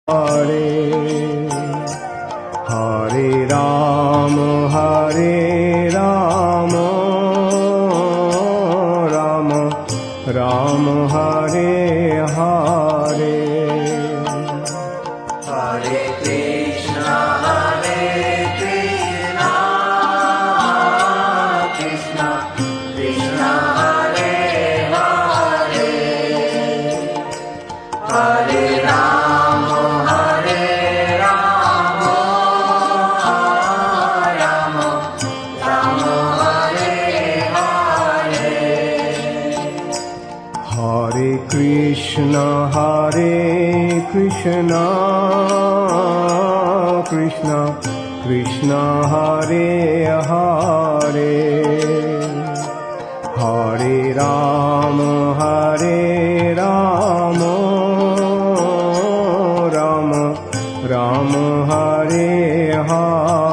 Hare Hare Rama Hare Rama Rama Rama Hare Hare Hare Krishna Krishna Krishna Hare Hare Hare Rama Rama Rama Hare Hare Hare Krishna Krishna Krishna Hare Hare Hare Rama Rama Rama Hare Hare